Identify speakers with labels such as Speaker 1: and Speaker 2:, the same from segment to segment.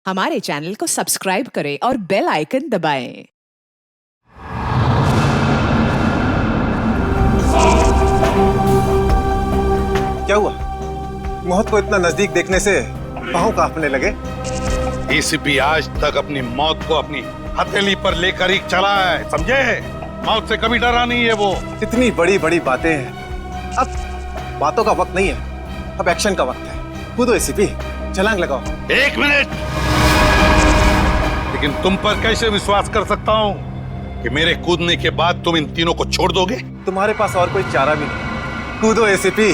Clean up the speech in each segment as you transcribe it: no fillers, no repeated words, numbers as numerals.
Speaker 1: हमारे चैनल को सब्सक्राइब करें और बेल आइकन दबाएं।
Speaker 2: क्या हुआ? मौत को इतना नजदीक देखने से पांव कांपने लगे।
Speaker 3: एसीपी आज तक अपनी मौत को अपनी हथेली पर लेकर ही चला है, समझे? मौत से कभी डरा नहीं है वो।
Speaker 2: इतनी बड़ी बड़ी बातें हैं, अब बातों का वक्त नहीं है, अब एक्शन का वक्त है। कूदो एसीपी, छलांग लगाओ।
Speaker 3: 1 मिनट, लेकिन तुम पर कैसे विश्वास कर सकता हूँ कि मेरे कूदने के बाद तुम इन तीनों को छोड़ दोगे?
Speaker 2: तुम्हारे पास और कोई चारा भी नहीं। कूदो एसीपी।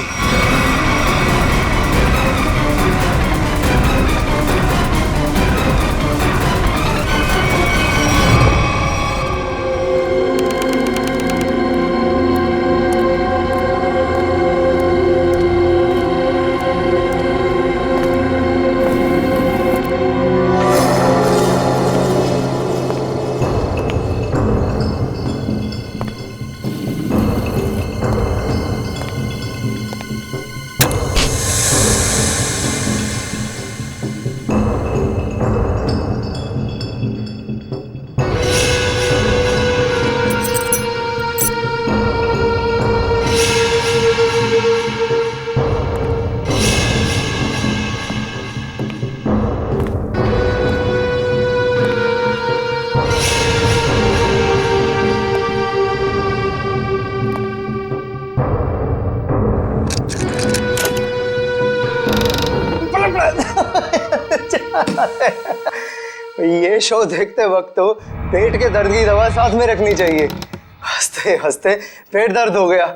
Speaker 4: ये शो देखते वक्त तो पेट के दर्द की दवा साथ में रखनी चाहिए। हंसते हंसते पेट दर्द हो गया।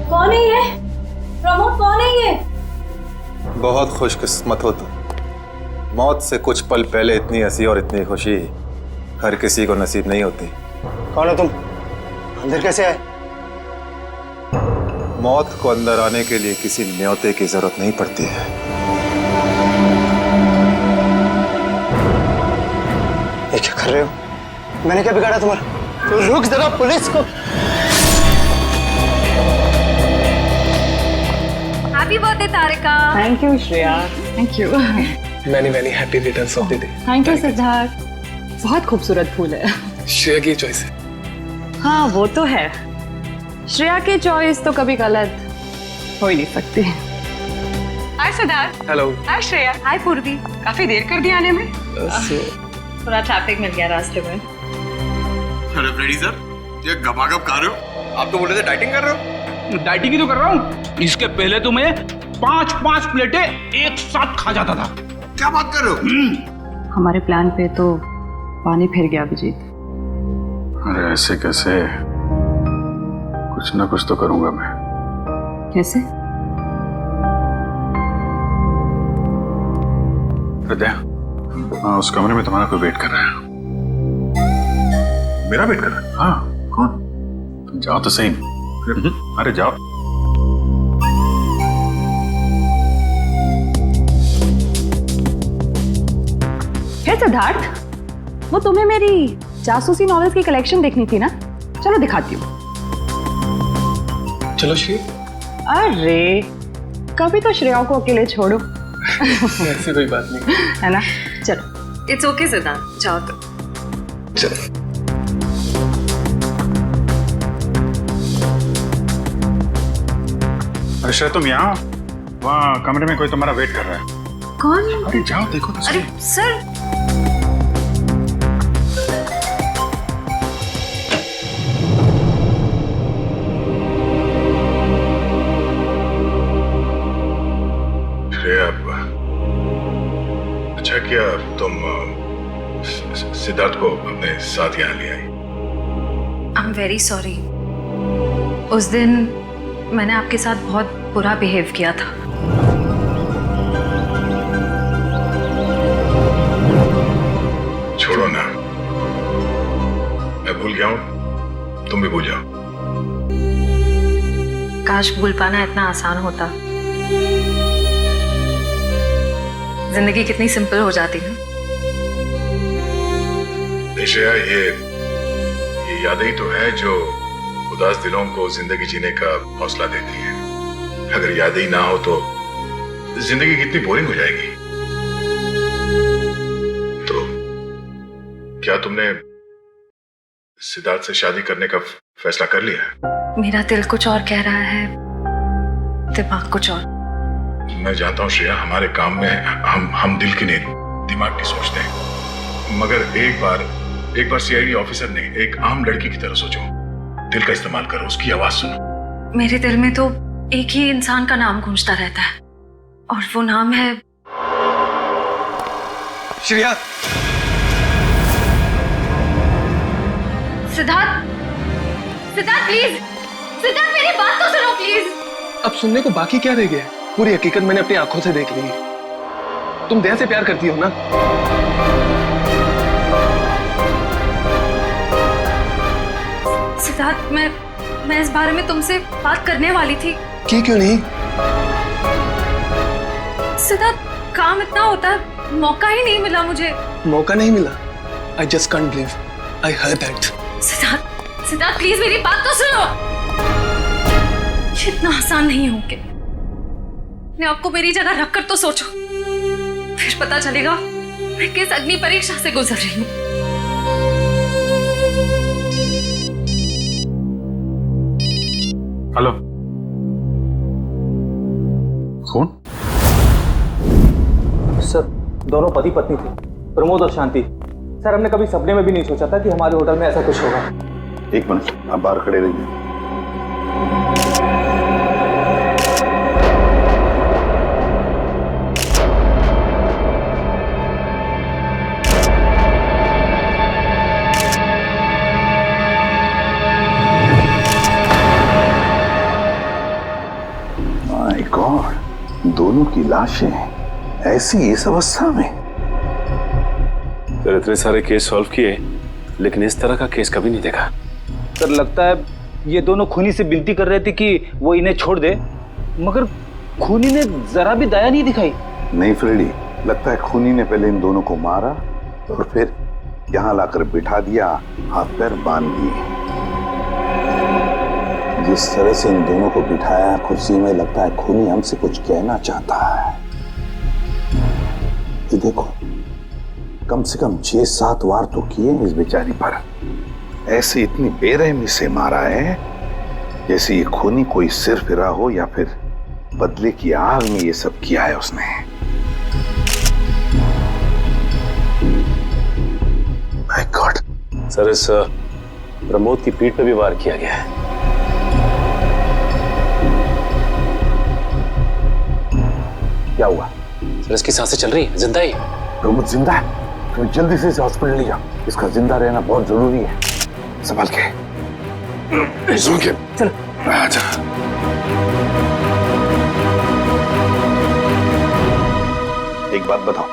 Speaker 5: कौन है ये? प्रमोद कौन है ये?
Speaker 2: बहुत खुशकिस्मत हो तुम। मौत से कुछ पल पहले इतनी हंसी और इतनी खुशी हर किसी को नसीब नहीं होती।
Speaker 4: कौन हो तुम? अंदर कैसे आए?
Speaker 2: मौत को अंदर आने के लिए किसी न्योते की जरूरत नहीं पड़ती है।
Speaker 4: ये क्या कर रहे हो? मैंने क्या बिगाड़ा तुम्हारा? तो रुक जरा, पुलिस को।
Speaker 5: Happy birthday Tarika.
Speaker 6: Thank you Shreya.
Speaker 5: Thank you.
Speaker 7: Many happy returns of the day.
Speaker 6: Thank you Siddharth. बहुत खूबसूरत फूल है।
Speaker 7: श्रेया की चॉइस है।
Speaker 6: हाँ वो तो है, श्रेया की चॉइस तो कभी गलत हो ही नहीं सकती।
Speaker 8: हाय सिद्धार्थ।
Speaker 7: हेलो।
Speaker 8: हाय श्रेया।
Speaker 5: हाय पूर्वी।
Speaker 8: काफी देर कर दी आने में।
Speaker 6: थोड़ा ट्रैफिक मिल गया रास्ते में।
Speaker 9: अरे फ्रेडी सर, ये गपागप खा रहे हो? आप तो बोल रहे थे डाइटिंग कर रहे हो।
Speaker 10: डाइटिंग ही तो कर रहा हूँ। इसके पहले तो मैं 5-5 प्लेटें एक साथ खा जाता था।
Speaker 9: क्या बात कर रहे हो?
Speaker 6: हमारे प्लान पे तो पानी फिर गया अभिजीत।
Speaker 3: अरे ऐसे कैसे? कुछ ना कुछ तो करूंगा मैं।
Speaker 6: कैसे?
Speaker 3: हृदय, हाँ, उस कमरे में तुम्हारा कोई वेट कर रहा है। मेरा वेट कर रहा है? हाँ, कौन? तुम जाओ तो सही। अरे जाओ।
Speaker 6: हे सिद्धार्थ, वो तुम्हें मेरी जासूसी नॉवेल्स की कलेक्शन देखनी थी ना? चलो दिखाती हूँ।
Speaker 7: चलो श्रेया।
Speaker 6: अरे कभी तो श्रेया को अकेले छोड़ो।
Speaker 7: ऐसी कोई बात नहीं
Speaker 6: है ना? चलो।
Speaker 8: इट्स ओके सिद्धार्थ, जाओ तो।
Speaker 7: चलो।
Speaker 3: अरे श्रेया, तुम यहाँ? वहाँ कमरे में कोई तुम्हारा वेट कर रहा है।
Speaker 8: कौन?
Speaker 3: अरे जाओ देखो तो सही।
Speaker 8: अरे सर।
Speaker 3: श्रेया, अच्छा किया तुम सिद्धार्थ को अपने साथ यहाँ ले आई।
Speaker 8: I am very sorry. उस दिन मैंने आपके साथ बहुत बुरा बिहेव किया था।
Speaker 3: छोड़ो ना, मैं भूल गया हूँ, तुम भी भूल जाओ।
Speaker 8: काश भूल पाना इतना आसान होता। जिंदगी कितनी सिंपल हो जाती है।
Speaker 11: निश्चय ये यादें ही तो है जो उदास दिलों को जिंदगी जीने का हौसला देती है। अगर यादें ही ना हो तो जिंदगी कितनी बोरिंग हो जाएगी। तो क्या तुमने सिद्धार्थ से शादी करने का फैसला कर लिया?
Speaker 8: मेरा दिल कुछ और कह रहा है, दिमाग कुछ और।
Speaker 11: मैं जानता हूँ श्रेया, हमारे काम में हम दिल की नहीं दिमाग की सोचते हैं, मगर एक बार सीआईडी ऑफिसर ने एक आम लड़की की तरह सोचो। दिल का इस्तेमाल करो, उसकी आवाज सुनो।
Speaker 8: मेरे दिल में तो एक ही इंसान का नाम गूंजता रहता है और वो नाम है
Speaker 9: श्रेया।
Speaker 8: सिद्धार्थ। सिद्धार्थ प्लीज, सिद्धार्थ मेरी बात तो सुनो प्लीज।
Speaker 7: अब सुनने को बाकी क्या रह गया? पूरी हकीकत मैंने अपनी आंखों से देख ली। तुम दया से प्यार करती हो ना?
Speaker 8: सिद्धार्थ, मैं इस बारे में तुमसे बात करने वाली थी।
Speaker 7: क्यों नहीं?
Speaker 8: सिद्धार्थ, काम इतना होता है, मौका ही नहीं मिला मुझे।
Speaker 7: मौका नहीं मिला? I just can't believe I heard that.
Speaker 8: Siddharth please मेरी बात तो सुनो। ये इतना आसान नहीं हो के अपने आपको मेरी जगह रखकर तो सोचो, फिर पता चलेगा मैं किस अग्नि परीक्षा से गुजर रही हूँ।
Speaker 11: हेलो, कौन?
Speaker 4: सर, दोनों पति पत्नी थे, प्रमोद और शांति। सर, हमने कभी सपने में भी नहीं सोचा था कि हमारे होटल में ऐसा कुछ होगा।
Speaker 11: एक मिनट, आप बाहर खड़े रहिए।
Speaker 12: माय गॉड, दोनों की लाशें ऐसी इस अवस्था में।
Speaker 13: सर, इतने सारे केस सॉल्व किए लेकिन इस तरह का केस कभी नहीं देखा।
Speaker 4: सर, लगता है ये दोनों खूनी से विनती कर रहे थे कि वो इन्हें छोड़ दे, मगर खूनी ने जरा भी दया नहीं दिखाई।
Speaker 12: नहीं फ्रेडी, लगता है खूनी ने पहले इन दोनों को मारा और फिर यहाँ लाकर बिठा दिया, हाथ पैर बांध दिए। जिस तरह से इन दोनों को बिठाया कुर्सी में, लगता है खूनी हमसे कुछ कहना चाहता है। ये देखो, कम से कम 6-7 वार तो किए इस बेचारी पर। ऐसे इतनी बेरहमी से मारा है जैसे ये खूनी कोई सिर फिरा हो या फिर बदले की आग में ये सब किया है उसने। My God.
Speaker 13: सर, इस प्रमोद की पीठ पे भी वार किया गया है।
Speaker 12: क्या हुआ?
Speaker 13: सर, इसकी सांसें चल रही है, जिंदा ही।
Speaker 12: प्रमोद जिंदा है? तो जल्दी से इसे हॉस्पिटल ले जाओ, इसका जिंदा रहना बहुत जरूरी है। संभाल के चल। आजा। एक बात बताओ,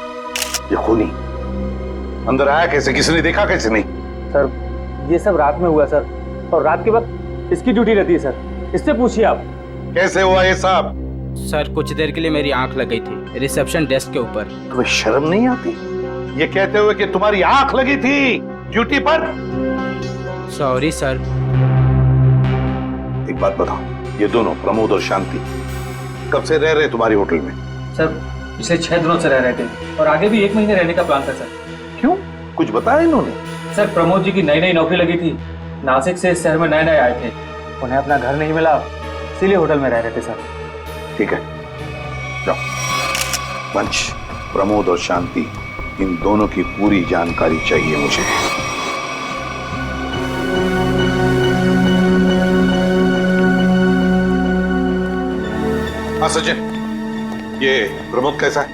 Speaker 12: ये खूनी अंदर आया कैसे? किसी ने देखा कैसे? नहीं
Speaker 4: सर, ये सब रात में हुआ सर, और रात के वक्त इसकी ड्यूटी रहती है सर, इससे पूछिए आप।
Speaker 12: कैसे हुआ ये सब?
Speaker 10: सर, कुछ देर के लिए मेरी आंख लग गई थी रिसेप्शन डेस्क के ऊपर।
Speaker 12: तुम्हें शर्म नहीं आती ये कहते हुए कि तुम्हारी आंख लगी थी ड्यूटी पर?
Speaker 10: Sorry sir.
Speaker 12: एक बात बताओ, ये दोनों प्रमोद और शांति कब से रह रहे तुम्हारी होटल में?
Speaker 4: सर, पिछले 6 दिनों से रह रहे थे और आगे भी 1 महीने रहने का प्लान था सर।
Speaker 12: क्यों, कुछ बताया इन्होंने?
Speaker 4: सर, प्रमोद जी की नई नौकरी लगी थी, नासिक से इस शहर में नए आए थे, उन्हें अपना घर नहीं मिला, इसीलिए होटल में रह रहे थे सर।
Speaker 12: ठीक है, जाओ। पंच, प्रमोद और शांति, इन दोनों की पूरी जानकारी चाहिए मुझे।
Speaker 11: हाँ सचिन, ये प्रमोद कैसा है?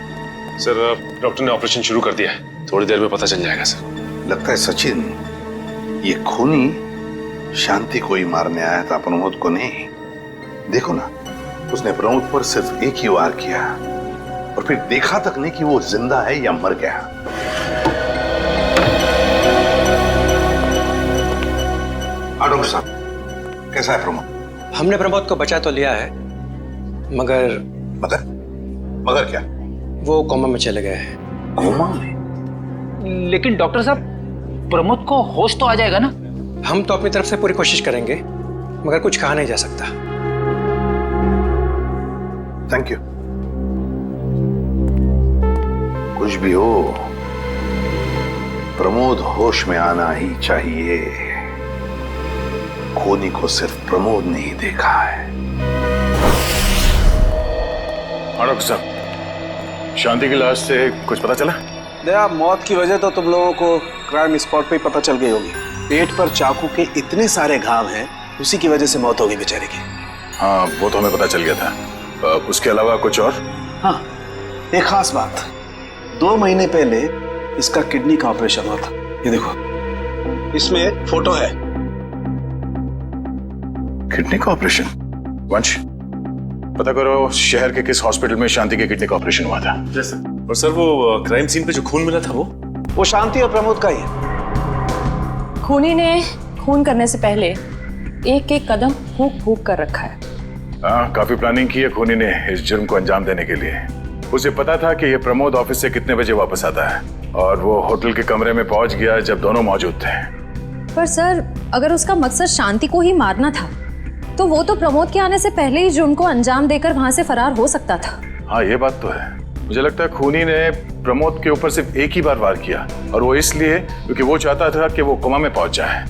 Speaker 13: सर, डॉक्टर ने ऑपरेशन शुरू कर दिया है, थोड़ी देर में पता चल जाएगा सर।
Speaker 12: लगता है सचिन, ये खूनी शांति को ही मारने आया था, प्रमोद को नहीं। देखो ना, उसने प्रमोद पर सिर्फ एक ही वार किया और फिर देखा तक नहीं कि वो जिंदा है या मर गया। डॉक्टर साहब, कैसा है प्रमोद?
Speaker 9: हमने प्रमोद को बचा तो लिया है, मगर
Speaker 12: मगर क्या?
Speaker 4: वो कोमा में चले गए हैं।
Speaker 12: कोमा में?
Speaker 10: लेकिन डॉक्टर साहब, प्रमोद को होश तो आ जाएगा ना?
Speaker 4: हम तो अपनी तरफ से पूरी कोशिश करेंगे, मगर कुछ कहा नहीं जा सकता।
Speaker 12: Thank you. कुछ भी हो, प्रमोद होश में आना ही चाहिए। खूनी को सिर्फ प्रमोद ने ही देखा है।
Speaker 11: डॉक्टर साहब, शांति की लाश से कुछ पता चला?
Speaker 14: दया, मौत की वजह तो तुम लोगों को क्राइम स्पॉट पे ही पता चल गई होगी। पेट पर चाकू के इतने सारे घाव हैं, उसी की वजह से मौत हो गई बेचारे की।
Speaker 11: हाँ, वो तो हमें पता चल गया था। उसके अलावा कुछ और?
Speaker 14: हाँ, एक खास बात। 2 महीने पहले इसका किडनी का ऑपरेशन हुआ था। ये देखो, इसमें फोटो है।
Speaker 11: किडनी का ऑपरेशन? वंश, पता करो शहर के किस हॉस्पिटल में शांति के किडनी का ऑपरेशन हुआ था।
Speaker 13: और सर, वो क्राइम सीन पे जो खून मिला था वो
Speaker 14: शांति और प्रमोद का ही है।
Speaker 6: खूनी ने खून करने से पहले एक एक कदम फूंक फूंक कर रखा है।
Speaker 11: हाँ, काफी प्लानिंग की है खूनी ने इस जुर्म को अंजाम देने के लिए। उसे पता था कि ये प्रमोद ऑफिस से कितने बजे वापस आता है, और वो होटल के कमरे में पहुंच गया जब दोनों मौजूद थे।
Speaker 8: पर सर, अगर उसका मकसद शांति को ही मारना था, तो वो तो प्रमोद के आने से पहले ही जुर्म को अंजाम देकर वहां से फरार हो सकता था।
Speaker 11: हाँ, ये बात तो है। मुझे लगता है खूनी ने प्रमोद के ऊपर सिर्फ एक ही बार वार किया, और वो इसलिए क्योंकि वो चाहता था कि वो कोमा में पहुंच जाए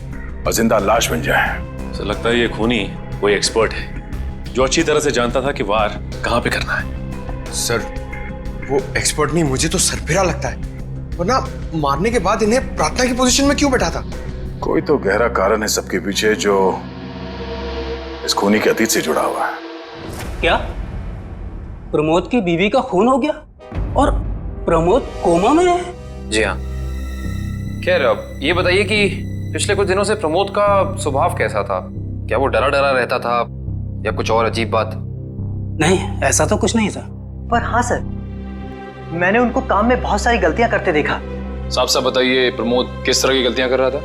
Speaker 11: और जिंदा लाश बन जाए।
Speaker 13: सर, लगता है ये खूनी कोई एक्सपर्ट है जो अच्छी तरह से जानता था कि वार कहाँ पे करना है।
Speaker 4: सर, वो एक्सपर्ट नहीं, मुझे तो सरफिरा लगता है। वरना मारने के बाद इन्हें प्रार्थना की पोजीशन में क्यों बैठा था?
Speaker 11: कोई तो गहरा कारण है सबके पीछे जो इस खूनी के अतीत से जुड़ा हुआ है।
Speaker 10: क्या प्रमोद की बीवी का खून हो गया और प्रमोद कोमा में है?
Speaker 15: जी हाँ। खैर, अब ये बताइए कि पिछले कुछ दिनों से प्रमोद का स्वभाव कैसा था? क्या वो डरा डरा रहता था या कुछ और अजीब बात?
Speaker 10: नहीं, ऐसा तो कुछ नहीं था।
Speaker 16: पर हाँ सर, मैंने उनको काम में बहुत सारी गलतियां करते देखा।
Speaker 15: साफ साफ बताइए, प्रमोद किस तरह की गलतियां कर रहा था?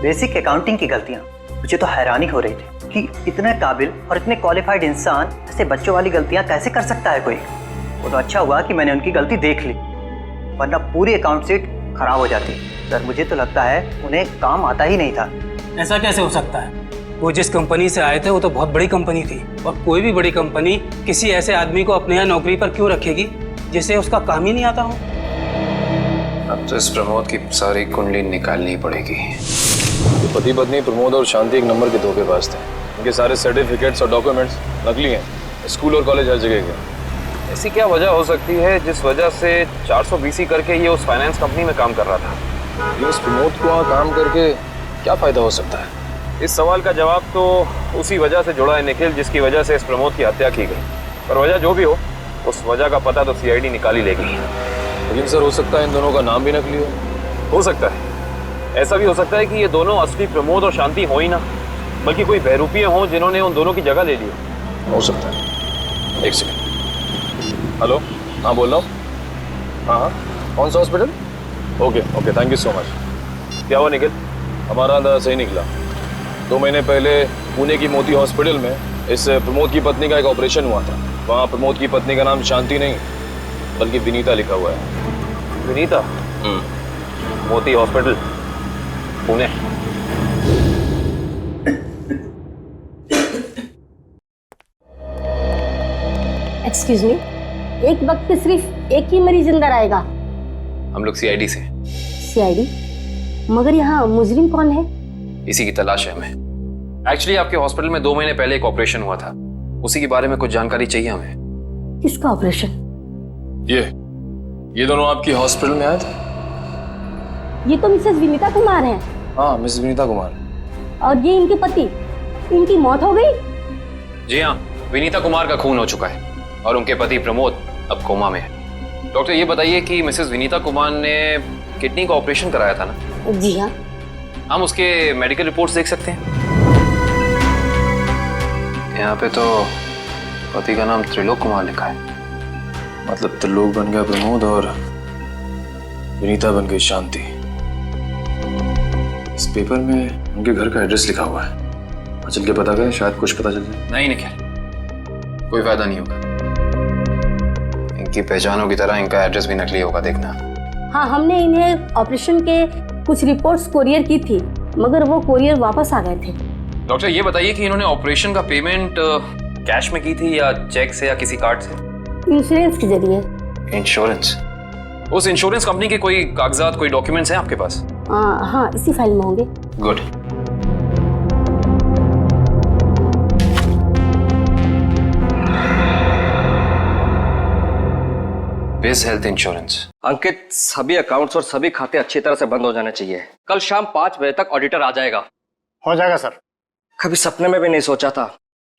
Speaker 16: बेसिक अकाउंटिंग की गलतियां। मुझे तो हैरानी हो रही थी कि इतने काबिल और इतने क्वालिफाइड इंसान ऐसे बच्चों वाली गलतियां कैसे कर सकता है कोई। वो तो अच्छा हुआ कि मैंने उनकी गलती देख ली, वरना पूरी अकाउंट शीट खराब हो जाती। सर, मुझे तो लगता है उन्हें काम आता ही नहीं था।
Speaker 10: ऐसा कैसे हो सकता है? वो जिस कंपनी से आए थे वो तो बहुत बड़ी कंपनी थी, और कोई भी बड़ी कंपनी किसी ऐसे आदमी को अपने यहाँ नौकरी पर क्यों रखेगी जिसे उसका काम ही नहीं आता हो?
Speaker 15: अब तो इस प्रमोद की सारी कुंडली निकालनी पड़ेगी। तो पति पत्नी प्रमोद और शांति एक नंबर के धोखेबाज थे। इनके सारे सर्टिफिकेट्स और डॉक्यूमेंट्स नकली हैं। स्कूल और कॉलेज हर जगह के। ऐसी क्या वजह हो सकती है जिस वजह से 420 करके ये उस फाइनेंस कंपनी में काम कर रहा था? ये उस प्रमोद को वहाँ काम करके क्या फायदा हो सकता है? इस सवाल का जवाब तो उसी वजह से जुड़ा है निखिल, जिसकी वजह से इस प्रमोद की हत्या की गई। पर वजह जो भी हो, उस वजह का पता तो सीआईडी निकाल ही लेगी। लेकिन सर, हो सकता है इन दोनों का नाम भी नकली हो सकता है। ऐसा भी हो सकता है कि ये दोनों असली प्रमोद और शांति हो ही ना, बल्कि कोई बहरूपिये हों जिन्होंने उन दोनों की जगह ले ली हो सकता है। एक सेकंड। हेलो, हाँ बोल रहा हूँ। हाँ, कौन सा hospital? Okay, thank you so much. क्या हुआ निखिल? हमारा अंदाजा सही निकला। 2 महीने पहले पुणे की मोती हॉस्पिटल में इस प्रमोद की पत्नी का एक ऑपरेशन हुआ था। वहाँ प्रमोद की पत्नी का नाम शांति नहीं बल्कि विनीता लिखा हुआ है। विनीता? मोती हॉस्पिटल, पुणे।
Speaker 5: एक्सक्यूज मी, एक वक्त पे सिर्फ एक ही मरीज अंदर आएगा?
Speaker 15: हम लोग सीआईडी से।
Speaker 5: सीआईडी? मगर यहाँ मुजरिम कौन है?
Speaker 15: इसी की तलाश है हमें। एक्चुअली आपके हॉस्पिटल में 2 महीने पहले एक ऑपरेशन हुआ था, उसी के बारे में कुछ जानकारी चाहिए हमें।
Speaker 5: किसका ऑपरेशन?
Speaker 15: ये दोनों आपकी हॉस्पिटल में आए थे?
Speaker 5: ये तो मिसेस विनीता कुमार हैं।
Speaker 15: हाँ, मिसेस विनीता कुमार।
Speaker 5: और ये इनके पति, इनकी मौत हो गई?
Speaker 15: जी हाँ, विनीता कुमार का खून हो चुका है और उनके पति प्रमोद अब कोमा में है। डॉक्टर, ये बताइए कि मिसेस विनीता कुमार ने किडनी का ऑपरेशन कराया था ना?
Speaker 5: जी हाँ।
Speaker 15: हम उसके मेडिकल रिपोर्ट्स देख सकते हैं? यहाँ पे तो पति का नाम त्रिलोक कुमार लिखा है। मतलब त्रिलोक बन गया प्रमोद और विनीता बन गई शांति। इस पेपर में उनके घर का एड्रेस लिखा हुआ है। चल के पता करें, शायद कुछ पता चल जाए। नहीं निखिल, कोई फायदा नहीं होगा। इनकी पहचानों की तरह इनका एड्रेस भी नकली होगा, देखना।
Speaker 5: हाँ, हमने इन्हें ऑपरेशन के कुछ रिपोर्ट्स कोरियर की थी, मगर वो कोरियर वापस आ गए थे।
Speaker 15: डॉक्टर ये बताइए कि इन्होंने ऑपरेशन का पेमेंट कैश में की थी या चेक से या किसी कार्ड से?
Speaker 5: इंश्योरेंस के जरिए।
Speaker 15: इंश्योरेंस? उस इंश्योरेंस कंपनी के कोई कागजात, कोई डॉक्यूमेंट्स हैं आपके पास?
Speaker 5: हाँ, इसी फाइल में होंगे।
Speaker 15: गुड। बिज हेल्थ इंश्योरेंस।
Speaker 17: अंकित, सभी अकाउंट्स और सभी खाते अच्छी तरह से बंद हो जाने चाहिए। कल शाम 5 बजे तक ऑडिटर आ जाएगा।
Speaker 14: हो जाएगा सर।
Speaker 17: कभी सपने में भी नहीं सोचा था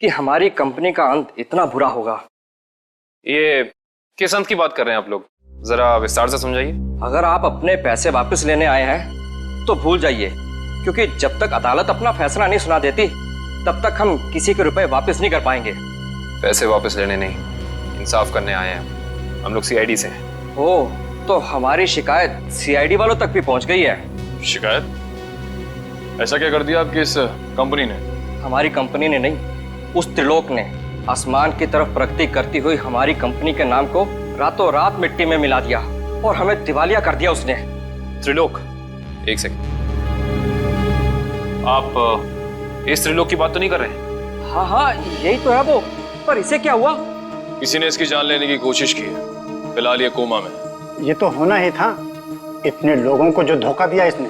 Speaker 17: कि हमारी कंपनी का अंत इतना बुरा होगा।
Speaker 15: ये किस अंत की बात कर रहे हैं आप लोग? जरा विस्तार से समझाइए।
Speaker 17: अगर आप अपने पैसे वापस लेने आए हैं तो भूल जाइए, क्योंकि जब तक अदालत अपना फैसला नहीं सुना देती तब तक हम किसी के रुपए वापस नहीं कर पाएंगे।
Speaker 15: पैसे वापस लेने नहीं, इंसाफ करने आए हैं हम लोग। सीआईडी से हैं।
Speaker 17: ओह, तो हमारी शिकायत सीआईडी वालों तक भी पहुंच गई है।
Speaker 15: शिकायत? ऐसा क्या कर दिया आपकी इस कंपनी ने?
Speaker 17: हमारी कंपनी ने नहीं, उस त्रिलोक ने आसमान की तरफ प्रगति करती हुई हमारी कंपनी के नाम को रातों रात मिट्टी में मिला दिया और हमें दिवालिया कर दिया उसने।
Speaker 15: त्रिलोक? एक सेकंड, आप इस त्रिलोक की बात तो नहीं कर रहे?
Speaker 17: हाँ हाँ, यही तो है वो। पर इसे क्या हुआ?
Speaker 15: किसी ने इसकी जान लेने की कोशिश की है, फिलहाल ये कोमा में।
Speaker 14: ये तो होना ही था, इतने लोगों को जो धोखा दिया इसने।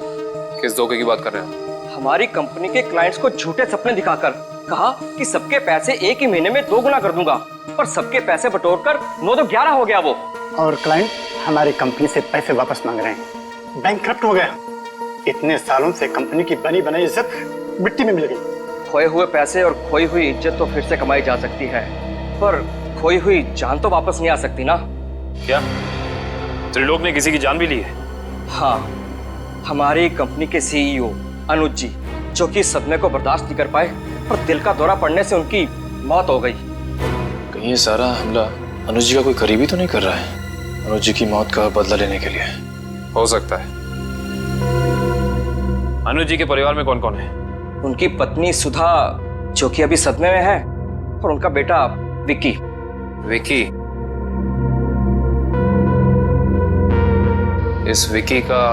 Speaker 15: किस धोखे की बात कर रहे हैं?
Speaker 17: हमारी कंपनी के क्लाइंट्स को झूठे सपने दिखाकर कहा कि सबके पैसे एक ही महीने में 2 गुना कर दूंगा, पर सबके पैसे बटोरकर 9 तो 11 हो गया वो।
Speaker 14: और क्लाइंट हमारी कंपनी से पैसे वापस मांग रहे हैं। बैंकक्रप्ट हो गया। इतने सालों से कंपनी की बनी बनाई इज्जत मिट्टी में मिल गई।
Speaker 17: खोए हुए पैसे और खोई हुई इज्जत तो फिर से कमाई जा सकती है, पर खोई हुई जान तो वापस नहीं आ सकती ना।
Speaker 15: क्या त्रिलोक ने किसी की जान भी ली है?
Speaker 17: हाँ, हमारी कंपनी के सीईओ अनुज जी, जो कि सदमे को बर्दाश्त नहीं कर पाए और दिल का दौरा पड़ने से उनकी मौत हो गई।
Speaker 15: कहीं ये सारा हमला अनुज जी का कोई करीबी तो नहीं कर रहा है? अनुज जी की मौत का बदला लेने के लिए? हो सकता है। अनुज जी के परिवार में कौन कौन है?
Speaker 17: उनकी पत्नी सुधा, जो कि अभी सदमे में है, और उनका बेटा विक्की।
Speaker 15: विक्की? इस विक्की का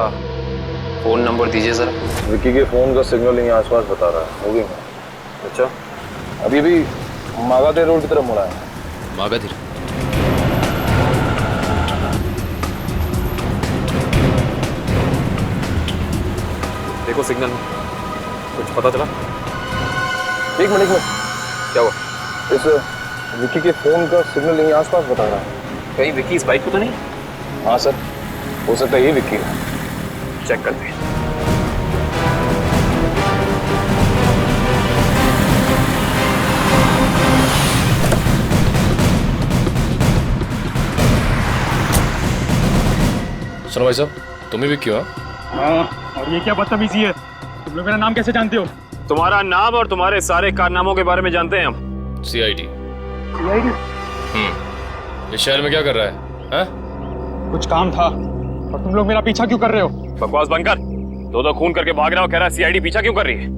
Speaker 15: फोन नंबर दीजिए जरा।
Speaker 18: विक्की के फोन का सिग्नल यहीं आसपास बता रहा है। होगी मैं। अच्छा, अभी भी मागाधे रोड की तरफ मुड़ा है।
Speaker 15: मागाधे? देखो सिग्नल में कुछ पता चला?
Speaker 18: एक मिनट में।
Speaker 15: क्या हुआ?
Speaker 18: इस विक्की के फोन का सिग्नल यहीं आसपास बता रहा है।
Speaker 15: कहीं विक्की इस बाइक पे तो नहीं?
Speaker 18: हाँ सर, हो सकता है ये विक्की है।
Speaker 15: चेक करते हैं।
Speaker 13: सुनो भाई साहब, तुम ही विक्की हो?
Speaker 19: हाँ, और ये क्या बदतमीजी है? तुम लोग मेरा नाम कैसे जानते हो?
Speaker 13: तुम्हारा नाम और तुम्हारे सारे कारनामों के बारे में जानते हैं हम। सीआईडी।
Speaker 19: सीआईडी?
Speaker 13: इस शहर में क्या कर रहा है? हा?
Speaker 19: कुछ काम था, और तुम लोग मेरा पीछा क्यों कर रहे हो?
Speaker 13: बकवास बंद कर। दो खून करके भाग रहा हो, कह रहा है सीआईडी पीछा क्यों कर रही है?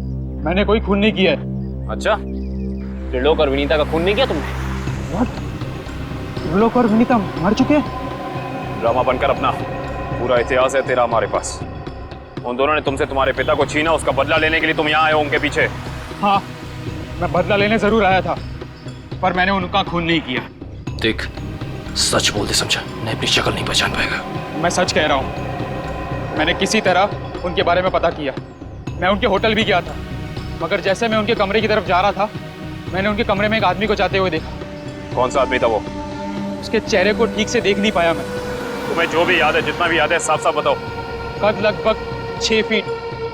Speaker 19: मैंने कोई खून नहीं किया है।
Speaker 13: अच्छा, त्रिलोक और विनीता का खून नहीं किया तुमने?
Speaker 19: What? त्रिलोक और विनीता मर चुके हैं?
Speaker 13: ड्रामा बनकर अपना पूरा इतिहास है तेरा हमारे पास। उन दोनों ने तुमसे तुम्हारे पिता को छीना, उसका बदला लेने के लिए तुम यहाँ आए हो उनके पीछे।
Speaker 19: हाँ, मैं बदला लेने जरूर आया था, पर मैंने उनका खून नहीं किया।
Speaker 13: देख, सच बोल दे समझा, मैं अपनी शक्ल नहीं पहचान पाएगा।
Speaker 19: मैं सच कह रहा हूँ। मैंने किसी तरह उनके बारे में पता किया। मैं उनके होटल भी गया था, मगर जैसे मैं उनके कमरे की तरफ जा रहा था, मैंने उनके कमरे में एक आदमी को जाते हुए देखा।
Speaker 13: कौन सा आदमी था वो?
Speaker 19: उसके चेहरे को ठीक से देख नहीं पाया मैं।
Speaker 13: तुम्हें जो भी याद है, जितना भी याद है, साफ साफ बताओ।
Speaker 19: कद लगभग 6 फीट,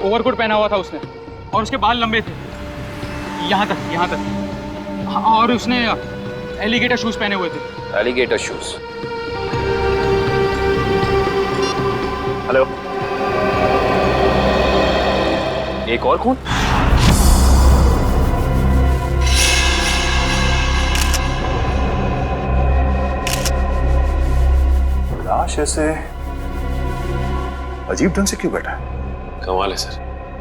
Speaker 19: ओवरकोट पहना हुआ था उसने, और उसके बाल लंबे थे यहाँ तक। हाँ, और उसने एलिगेटर शूज पहने हुए थे।
Speaker 15: Alligator shoes?
Speaker 13: हेलो, एक और खून?
Speaker 18: लाश ऐसे अजीब ढंग से क्यों बैठा है?
Speaker 13: कमाल है सर,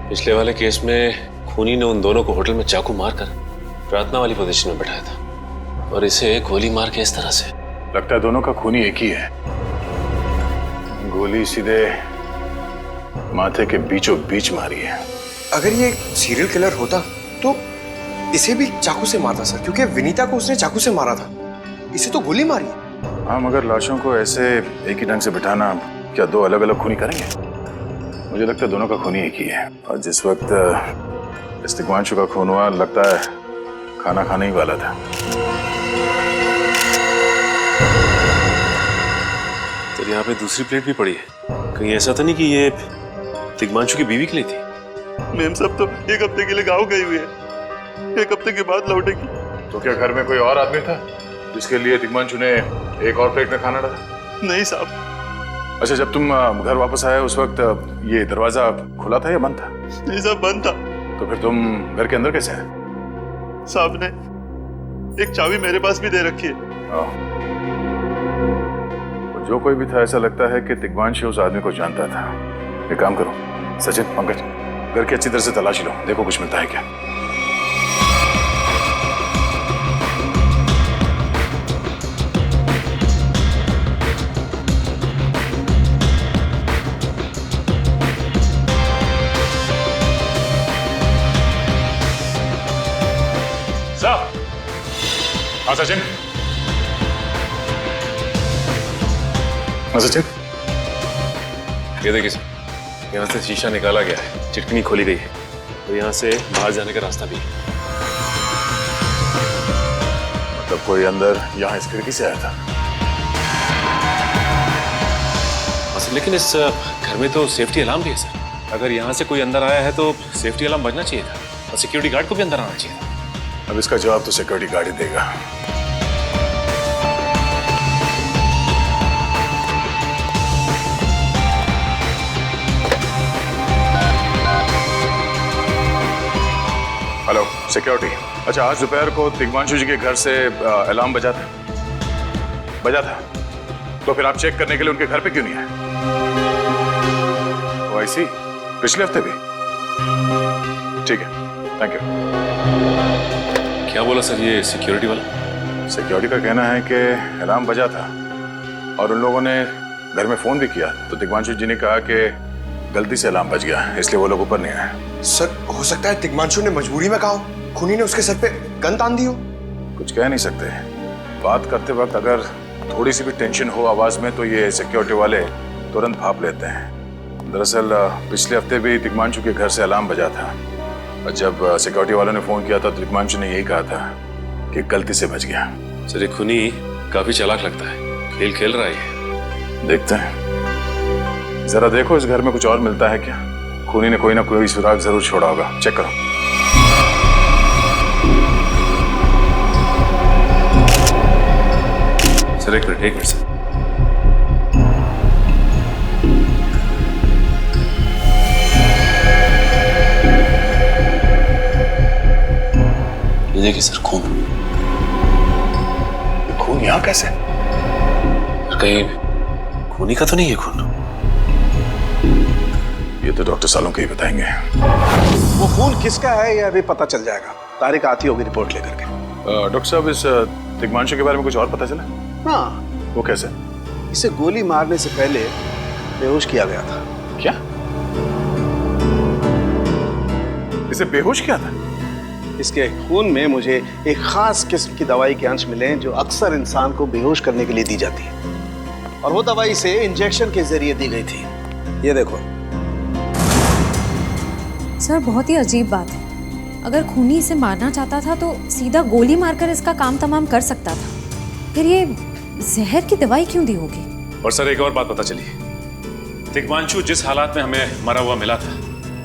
Speaker 13: पिछले वाले केस में खूनी ने उन दोनों को होटल में चाकू मारकर प्रार्थना वाली पोजीशन में बैठाया था, और इसे गोली मार के इस तरह से।
Speaker 11: लगता है दोनों का खूनी एक ही है। गोली सीधे माथे के बीचों बीच मारी है।
Speaker 14: अगर ये सीरियल किलर होता तो इसे भी चाकू से मारता सर, क्योंकि विनीता को उसने चाकू से मारा था, इसे तो गोली मारी।
Speaker 11: हाँ, मगर लाशों को ऐसे एक ही ढंग से बिठाना क्या दो अलग अलग खूनी करेंगे? मुझे लगता है दोनों का खूनी एक ही है। और जिस वक्त इस तिग्मांशु का खून हुआ, लगता है खाना खाने ही वाला था।
Speaker 15: तो यहाँ पे दूसरी प्लेट भी पड़ी है, कहीं ऐसा तो नहीं कि ये तिग्मांशु की बीवी के लिए थी?
Speaker 18: मैम सब तो एक हफ्ते के लिए गाँव गई हुई है, एक हफ्ते के बाद लौटेगी।
Speaker 11: तो क्या घर में कोई और आदमी था जिसके लिए तिग्मांशु ने एक और प्लेट में खाना डाला?
Speaker 18: नहीं साहब।
Speaker 11: अच्छा, जब तुम घर वापस आए उस वक्त ये दरवाजा खुला था या बंद था?
Speaker 18: नहीं साहब, बंद था।
Speaker 11: तो फिर तुम घर के अंदर कैसे आए?
Speaker 18: साहब ने एक चाबी मेरे पास भी दे रखी है।
Speaker 11: जो कोई भी था, ऐसा लगता है कि तिग्मांशु उस आदमी को जानता था। एक काम करो सचिन, पंकज, घर की अच्छी तरह से तलाशी लो, देखो कुछ मिलता है क्या। हाँ सचिन, हाँ सचिन,
Speaker 15: ये देखिए सर, यहाँ से शीशा निकाला गया है, चिटकनी खोली गई है, तो यहाँ से बाहर जाने का रास्ता भी है।
Speaker 11: मतलब कोई अंदर यहाँ इस खिड़की से आया था?
Speaker 15: लेकिन इस घर में तो सेफ्टी अलार्म भी है सर। अगर यहाँ से कोई अंदर आया है तो सेफ्टी अलार्म बजना चाहिए था और सिक्योरिटी गार्ड को भी अंदर आना चाहिए था।
Speaker 11: अब इसका जवाब तो सिक्योरिटी गार्ड ही देगा। हेलो सिक्योरिटी, अच्छा आज दोपहर को तिग्मांशु जी के घर से अलार्म बजा था, तो फिर आप चेक करने के लिए उनके घर पे क्यों नहीं आए? ओ आई सी, पिछले हफ्ते भी? ठीक है, थैंक यू।
Speaker 15: क्या बोला सर ये सिक्योरिटी वाला?
Speaker 11: सिक्योरिटी का कहना है कि अलार्म बजा था और उन लोगों ने घर में फोन भी किया, तो तिग्मांशु जी ने कहा कि गलती से अलार्म बज गया, इसलिए वो लोग ऊपर नहीं आए।
Speaker 14: सर हो सकता है तिग्मांशु ने मजबूरी में कहा, खूनी ने उसके सर पे गन तान दी हो।
Speaker 11: कुछ कह नहीं सकते, बात करते वक्त अगर थोड़ी सी भी टेंशन हो आवाज में तो ये सिक्योरिटी वाले तुरंत भाप लेते हैं। दरअसल पिछले हफ्ते भी तिग्मांशु के घर से अलार्म बजा था और जब सिक्योरिटी वालों ने फोन किया था तो तिग्मांशु ने यही कहा था कि गलती से बच गया।
Speaker 15: सर ये खूनी काफी चालाक लगता है, खेल खेल रहा है।
Speaker 11: देखते हैं, जरा देखो इस घर में कुछ और मिलता है क्या? खूनी ने कोई ना कोई सुराग जरूर छोड़ा होगा, चेक करो।
Speaker 15: सर एक मिनट सर। ये देखिए सर, खून।
Speaker 11: खून यहाँ कैसे?
Speaker 15: कहीं खूनी का तो नहीं है खून?
Speaker 11: ये तो डॉक्टर सालों के ही बताएंगे।
Speaker 14: वो खून किसका है ये अभी पता चल जाएगा, तारिक आती होगी रिपोर्ट लेकर के।
Speaker 11: डॉक्टर साहब, इस तिग्मांशु के बारे में कुछ और पता चला?
Speaker 14: हाँ।
Speaker 11: वो कैसे?
Speaker 14: इसे गोली मारने से पहले बेहोश किया गया था।
Speaker 11: क्या? इसे बेहोश किया था?
Speaker 14: इसके खून में मुझे एक खास किस्म की दवाई के अंश मिले जो अक्सर इंसान को बेहोश करने के लिए दी जाती है, और वो दवाई इसे इंजेक्शन के जरिए दी गई थी। ये देखो
Speaker 20: सर, बहुत ही अजीब बात है। अगर खूनी इसे मारना चाहता था तो सीधा गोली मारकर इसका काम तमाम कर सकता था, फिर ये जहर की दवाई क्यों दी होगी?
Speaker 15: और सर एक और बात पता चली, तिग्मांशु जिस हालात में हमें मरा हुआ मिला था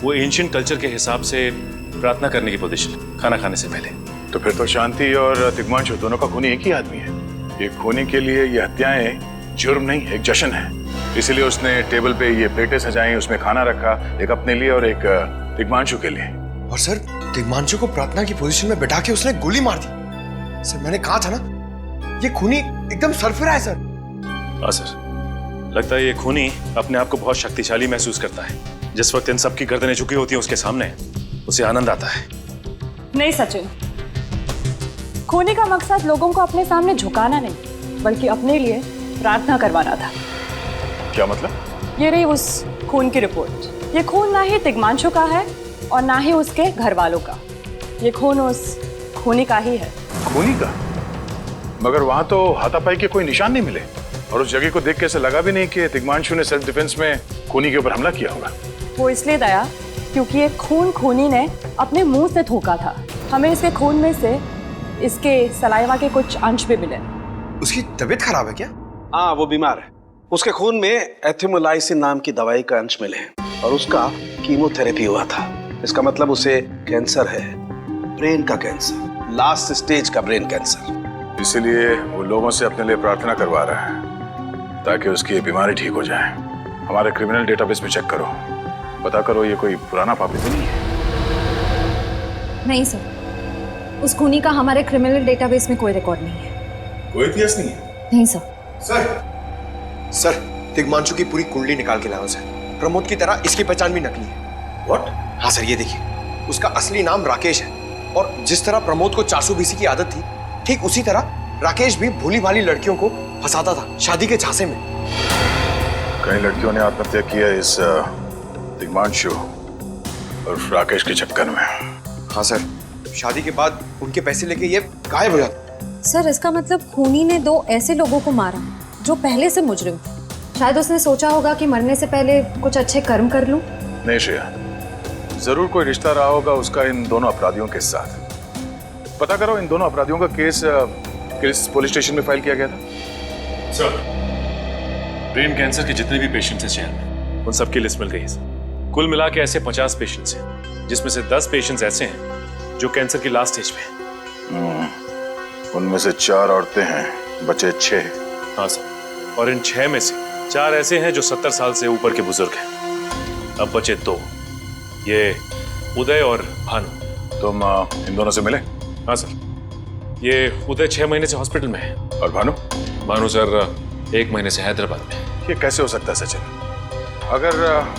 Speaker 15: वो एंशिएंट कल्चर के हिसाब से प्रार्थना करने की पोजीशन, खाना खाने से पहले।
Speaker 11: तो फिर तो शांति और तिग्मांशु दोनों का खूनी एक ही आदमी है। ये खूनी के लिए ये हत्याएं जुर्म नहीं, एक जश्न है। इसीलिए उसने टेबल पे ये प्लेटें सजाई, उसमें खाना रखा, एक अपने लिए और एक तिग्मांशु के लिए।
Speaker 14: और सर तिग्मांशु को प्रार्थना की पोजीशन में बैठा के उसने गोली मार दी। सर मैंने कहा था ना, ये खूनी एकदम सरफिरा है सर।
Speaker 15: हाँ सर, लगता है ये खूनी अपने आप को बहुत शक्तिशाली महसूस करता है। जिस वक्त इन सबकी गर्दनें झुकी होती हैं उसके सामने, उसे आनंद आता है।
Speaker 6: नहीं सचिन, खूनी का मकसद लोगों को अपने सामने झुकाना नहीं, बल्कि अपने लिए प्रार्थना करवाना था।
Speaker 11: क्या मतलब?
Speaker 6: ये रही उस खून की रिपोर्ट। ये खून ना ही तिग्मांशु का है और ना ही उसके घर वालों का। ये खून उस खूनी का ही है।
Speaker 11: खूनी का? मगर वहां तो हाथापाई के कोई निशान नहीं मिले और उस जगह को देख के ऐसा लगा भी नहीं कि तिग्मांशु ने सेल्फ डिफेंस में खूनी के ऊपर हमला किया होगा।
Speaker 6: वो इसलिए दया क्योंकि ये खून खूनी ने अपने मुंह से थूका था। हमें इसके खून में से इसके सलाइवा के कुछ अंश भी मिले।
Speaker 14: उसकी तबीयत खराब है क्या? हाँ, वो बीमार है। उसके खून में एथिमोलाइसिन नाम की दवाई का अंश मिले हैं और उसका कीमोथेरेपी हुआ था। इसका मतलब उसे कैंसर है, ब्रेन का कैंसर, लास्ट स्टेज का ब्रेन कैंसर।
Speaker 11: इसीलिए वो लोगों से अपने लिए प्रार्थना करवा रहा है ताकि उसकी बीमारी ठीक हो जाए। हमारे क्रिमिनल डेटाबेस में चेक करो, पता करो ये कोई पुराना पापी तो नहीं है।
Speaker 20: नहीं सर, उस खूनी का हमारे क्रिमिनल डेटाबेस में कोई रिकॉर्ड नहीं है।
Speaker 11: कोई इतिहास नहीं है?
Speaker 20: नहीं सर।
Speaker 9: सर, तिग्मांशु की पूरी कुंडली निकाल के लाओ सर। प्रमोद की तरह इसकी पहचान भी नकली है।
Speaker 11: व्हाट?
Speaker 9: हाँ सर, ये देखिए, उसका असली नाम राकेश है और जिस तरह प्रमोद को चासू बीसी की आदत थी, ठीक उसी तरह राकेश भी भोली भाली लड़कियों को फंसाता था शादी के झांसे में।
Speaker 11: कई लड़कियों ने आत्महत्या की है इस तिग्मांशु और राकेश के चक्कर में।
Speaker 9: हाँ सर, शादी के बाद उनके पैसे लेके ये गायब हो जाता।
Speaker 20: सर, इसका मतलब खूनी ने 2 ऐसे लोगों को मारा जो पहले से मुजरिम थे। शायद उसने सोचा होगा कि मरने से पहले कुछ अच्छे कर्म कर लूं।
Speaker 11: नहीं श्रेया, जरूर कोई रिश्ता रहा होगा उसका इन दोनों अपराधियों के साथ। पता करो इन दोनों अपराधियों का केस किस पुलिस स्टेशन में फाइल किया गया था?
Speaker 15: सर, ब्रेन कैंसर के जितने भी पेशेंट्स हैं शहर में, उन सबकी लिस्ट मिल गई है सर। कुल मिला के ऐसे 50 पेशेंट्स हैं, जिसमें से 10 पेशेंट्स ऐसे हैं जो कैंसर की लास्ट स्टेज पे हैं।
Speaker 11: उनमें से 4 औरतें हैं, बचे 6।
Speaker 15: हाँ सर, और इन 6 में से 4 ऐसे हैं जो 70 साल से ऊपर के बुजुर्ग हैं। अब बचे 2, ये उदय और भानु।
Speaker 11: तुम इन दोनों से मिले?
Speaker 15: हाँ सर, ये उदय 6 महीने से हॉस्पिटल में है।
Speaker 11: और भानु?
Speaker 15: भानु सर 1 महीने से हैदराबाद में।
Speaker 11: ये कैसे हो सकता है सचिन? अगर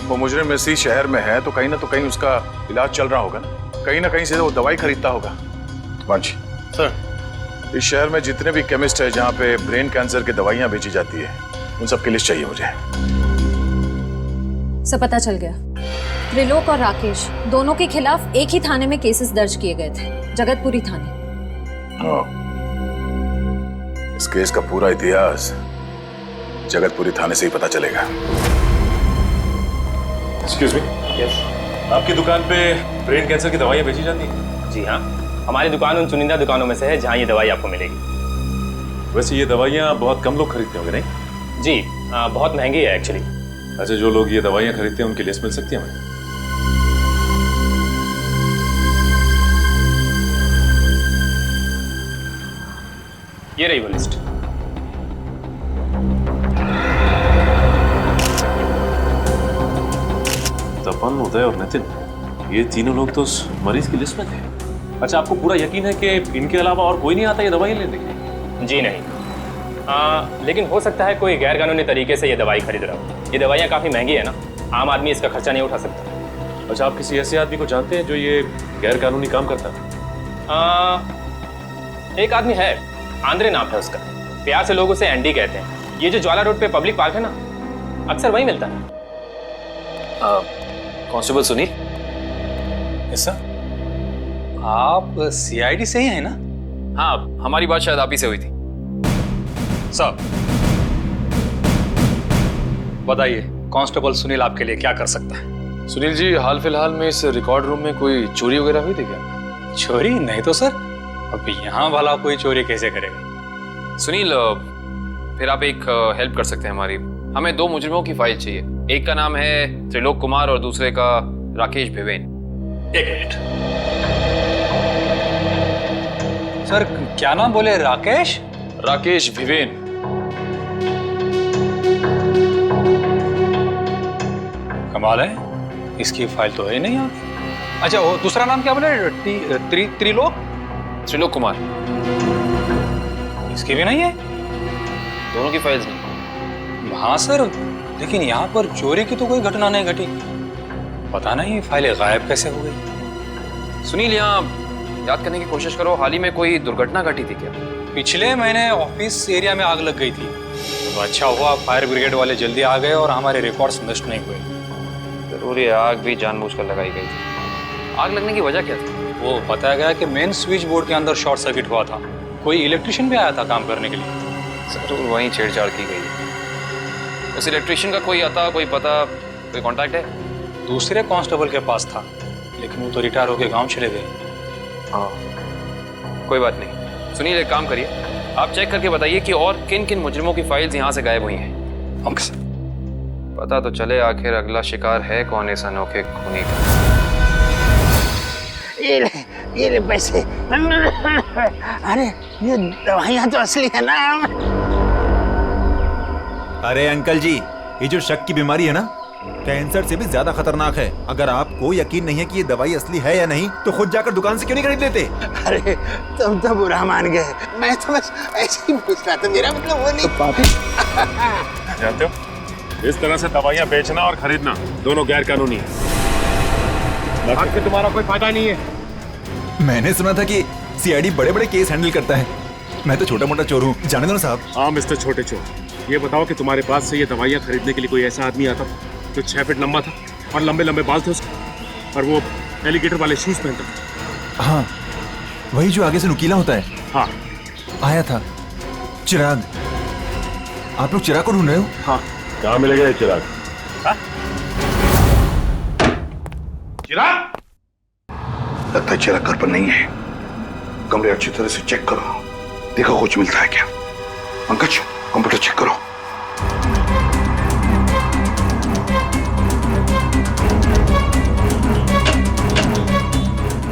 Speaker 11: वो मुजरिम इसी शहर में है तो कहीं उसका इलाज चल रहा होगा ना कहीं से वो दवाई खरीदता होगा। मांझी
Speaker 3: सर,
Speaker 11: इस शहर में जितने भी केमिस्ट है जहाँ पे ब्रेन कैंसर की दवाइयाँ बेची जाती है, उन सब की लिस्ट चाहिए मुझे।
Speaker 20: सब पता चल गया। त्रिलोक और राकेश दोनों के खिलाफ एक ही थाने में केसेस दर्ज किए गए थे, जगतपुरी थाने।
Speaker 11: इस केस का पूरा इतिहास जगतपुरी थाने से ही पता चलेगा।
Speaker 15: Excuse me,
Speaker 13: yes.
Speaker 15: आपकी दुकान पे ब्रेन कैंसर की दवाइयाँ बेची जाती हैं?
Speaker 13: जी हाँ, हमारी दुकान उन चुनिंदा दुकानों में से है जहाँ ये दवाई आपको मिलेगी।
Speaker 15: वैसे ये दवाइयाँ बहुत कम लोग खरीदते होंगे नहीं?
Speaker 13: जी, बहुत महंगी है एक्चुअली।
Speaker 15: अच्छा, जो लोग ये दवाइयाँ खरीदते हैं उनकी लिस्ट मिल सकती है हमें?
Speaker 13: ये रही वो लिस्ट।
Speaker 15: तपन, उदय और नितिन, ये तीनों लोग तो उस मरीज की लिस्ट में थे। अच्छा, आपको पूरा यकीन है कि इनके अलावा और कोई नहीं आता ये दवाई लेने के लिए?
Speaker 13: जी नहीं, लेकिन हो सकता है कोई गैर कानूनी तरीके से ये दवाई खरीद रहा हो। ये दवाइयाँ काफ़ी महंगी है ना, आम आदमी इसका खर्चा नहीं उठा सकता।
Speaker 15: अच्छा, आप किसी ऐसे आदमी को जानते हैं जो ये गैर कानूनी काम करता है?
Speaker 13: एक आदमी है, आंद्रे नाम है उसका। प्यार से लोग उसे एंडी कहते हैं। ये जो ज्वाला रोड पे पब्लिक पार्क है ना, अक्सर वहीं मिलता है।
Speaker 15: कांस्टेबल सुनील?
Speaker 21: Yes sir. आप सीआईडी से ही हैं ना?
Speaker 13: हाँ, हमारी बात शायद आप ही से हुई थी।
Speaker 21: सर बताइए, कांस्टेबल सुनील आपके लिए क्या कर सकता है?
Speaker 15: सुनील जी, हाल फिलहाल में इस रिकॉर्ड रूम में कोई चोरी वगैरह हुई थी क्या?
Speaker 21: चोरी नहीं तो सर, अब यहाँ भला कोई चोरी कैसे करेगा?
Speaker 13: सुनील, फिर आप एक हेल्प कर सकते हैं हमारी। हमें 2 मुजरिमों की फाइल चाहिए। एक का नाम है त्रिलोक कुमार और दूसरे का राकेश भिवेन।
Speaker 21: एक मिनट सर, क्या नाम बोले? राकेश?
Speaker 15: राकेश भिवेन।
Speaker 21: कमाल है, इसकी फाइल तो है नहीं यहाँ। अच्छा, वो दूसरा नाम क्या बोले? त्रिलोक?
Speaker 13: त्रिलोक कुमार।
Speaker 21: इसकी भी नहीं है?
Speaker 13: दोनों की फाइल्स नहीं।
Speaker 21: हाँ सर, लेकिन यहाँ पर चोरी की तो कोई घटना नहीं घटी। पता नहीं फाइलें गायब कैसे हो गई।
Speaker 13: सुनील, यहाँ याद करने की कोशिश करो, हाल ही में कोई दुर्घटना घटी थी क्या?
Speaker 21: पिछले महीने ऑफिस एरिया में आग लग गई थी, तो अच्छा हुआ फायर ब्रिगेड वाले जल्दी आ गए और हमारे रिकॉर्ड्स नष्ट नहीं हुए।
Speaker 13: जरूर ये आग भी जानबूझकर लगाई गई थी। आग लगने की वजह क्या थी?
Speaker 21: वो बताया गया कि मेन स्विच बोर्ड के अंदर शॉर्ट सर्किट हुआ था। कोई इलेक्ट्रिशियन भी आया था काम करने के लिए।
Speaker 13: जरूर वहीं छेड़छाड़ की गई। उस इलेक्ट्रिशियन का कोई आता, कोई पता, कोई कांटेक्ट है?
Speaker 21: दूसरे कांस्टेबल के पास था, लेकिन वो तो रिटायर होकर गांव चले गए।
Speaker 13: हाँ, कोई बात नहीं। सुनिए, एक काम करिए, आप चेक करके बताइए कि और किन किन मुजरिमों की फाइल्स यहाँ से गायब हुई हैं।
Speaker 21: Okay sir.
Speaker 13: पता तो चले आखिर अगला शिकार है कौन इस अनोखे खूनी का।
Speaker 1: ये ले पैसे। अरे ये दवाइयाँ तो असली है ना।
Speaker 22: अरे अंकल जी, ये जो शक की बीमारी है ना, कैंसर से भी ज्यादा खतरनाक है। अगर आपको यकीन नहीं है कि ये दवाई असली है या नहीं, तो खुद जाकर दुकान से क्यों नहीं खरीद लेते?
Speaker 1: अरे तुम तो बुरा मान गए, मैं तो बस ऐसे ही पूछ रहा था, मेरा मतलब वो नहीं।
Speaker 22: तो
Speaker 23: जानते हो, इस तरह से दवाइयाँ बेचना और खरीदना दोनों गैर कानूनी है। बाकी तुम्हारा कोई फायदा नहीं है।
Speaker 22: मैंने सुना था कि सीआईडी बड़े बड़े केस हैंडल करता है। मैं तो छोटा मोटा चोर हूँ, जाने दो ना साहब।
Speaker 23: हाँ मिस्टर छोटे चोर, ये बताओ कि तुम्हारे पास से ये दवाइयाँ खरीदने के लिए कोई ऐसा आदमी आता था जो 6 फीट लंबा था और लंबे लंबे बाल थे उसके, और वो एलिगेटर वाले शूज पहनता था?
Speaker 22: हाँ, वही जो आगे से नुकीला होता है।
Speaker 23: हाँ,
Speaker 22: आया था चिराग। आप लोग चिराग को ढूंढ रहे हो?
Speaker 23: हाँ। कहाँ मिलेगा ये चिराग?
Speaker 12: चिराग? लगता है चिराग घर पर नहीं है। कमरे अच्छी तरह से चेक करो, देखो कुछ मिलता है क्या। पंकज, कंप्यूटर चेक करो।